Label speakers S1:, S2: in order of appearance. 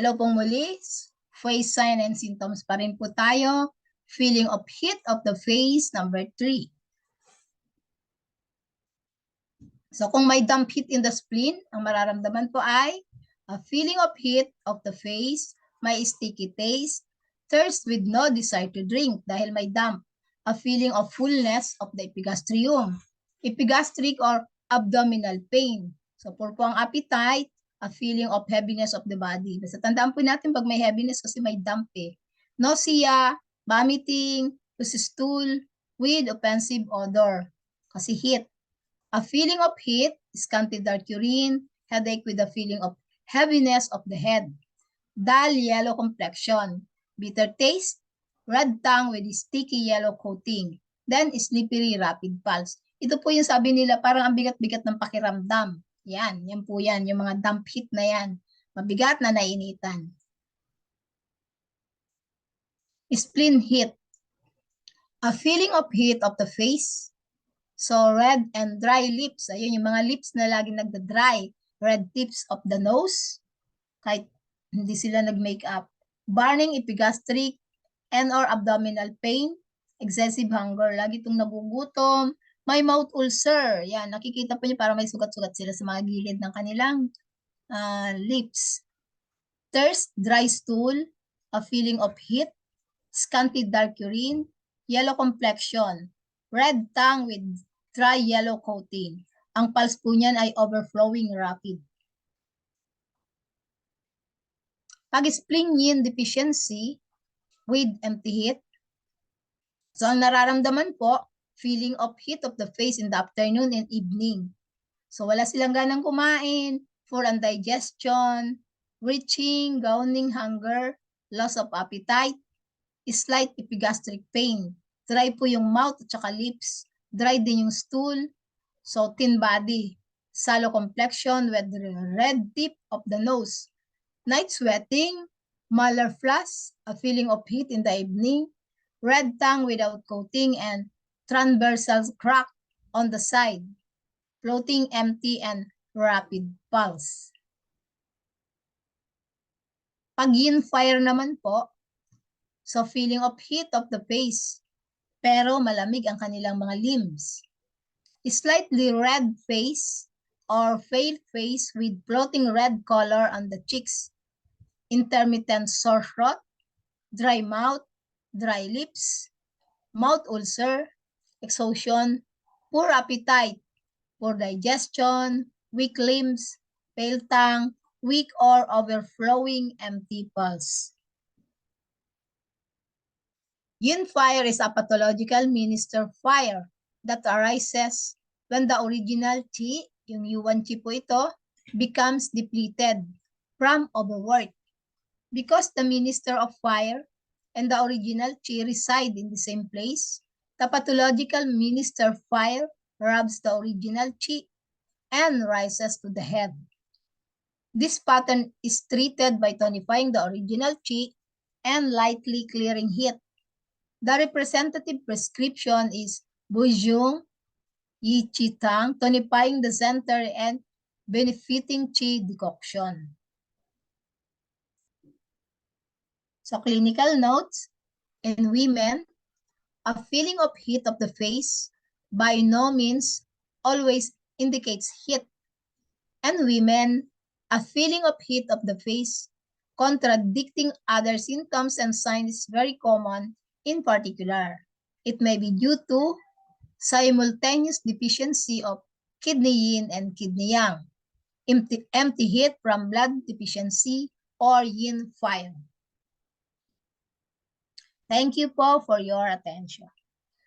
S1: Hello pong muli. Face sign and symptoms pa rin po tayo. Feeling of heat of the face, number 3. So kung may damp heat in the spleen, ang mararamdaman po ay a feeling of heat of the face, may sticky taste, thirst with no desire to drink dahil may damp, a feeling of fullness of the epigastrium, epigastric or abdominal pain. So for po ang appetite, a feeling of heaviness of the body. Basta tandaan po natin pag may heaviness kasi may damp eh. Nausea, vomiting, loose stool, with offensive odor. Kasi heat. A feeling of heat, scanty dark urine, headache with a feeling of heaviness of the head. Dull yellow complexion, bitter taste, red tongue with sticky yellow coating. Then slippery rapid pulse. Ito po yung sabi nila parang ang bigat-bigat ng pakiramdam. Yan po yan, yung mga damp heat na yan. Mabigat na nainitan. Spleen heat. A feeling of heat of the face. So, red and dry lips. Ayun, yung mga lips na laging nagda-dry. Red tips of the nose. Kahit hindi sila nag-makeup. Burning epigastric and or abdominal pain. Excessive hunger. Lagi itong nagugutom. May mouth ulcer. Yan, nakikita po niyo parang may sugat-sugat sila sa mga gilid ng kanilang lips. Thirst, dry stool, a feeling of heat, scanty dark urine, yellow complexion, red tongue with dry yellow coating. Ang pulse po niyan ay overflowing rapid. Pag spleen yin deficiency with empty heat, so ang nararamdaman po, feeling of heat of the face in the afternoon and evening. So wala silang ganang kumain, for indigestion, retching, gowning, hunger, loss of appetite, slight epigastric pain. Dry po yung mouth at saka lips. Dry din yung stool. So thin body. Sallow complexion with red tip of the nose. Night sweating, malar flush, a feeling of heat in the evening, red tongue without coating, and transversal crack on the side, floating empty and rapid pulse. Pag yin fire naman po, so feeling of heat of the face, pero malamig ang kanilang mga limbs. Slightly red face or pale face with floating red color on the cheeks. Intermittent sore throat, dry mouth, dry lips, mouth ulcer, exhaustion, poor appetite, poor digestion, weak limbs, pale tongue, weak or overflowing empty pulse. Yin fire is a pathological minister fire that arises when the original chi, yung yuan chi po ito, becomes depleted from overwork. Because the minister of fire and the original chi reside in the same place, the pathological minister fire robs the original chi and rises to the head. This pattern is treated by tonifying the original chi and lightly clearing heat. The representative prescription is Bujung Yi Chi Tang, tonifying the center and benefiting chi decoction. So clinical notes, in women, a feeling of heat of the face by no means always indicates heat. And women, a feeling of heat of the face contradicting other symptoms and signs is very common. In particular, it may be due to simultaneous deficiency of kidney yin and kidney yang, empty heat from blood deficiency, or yin fire. Thank you po for your attention.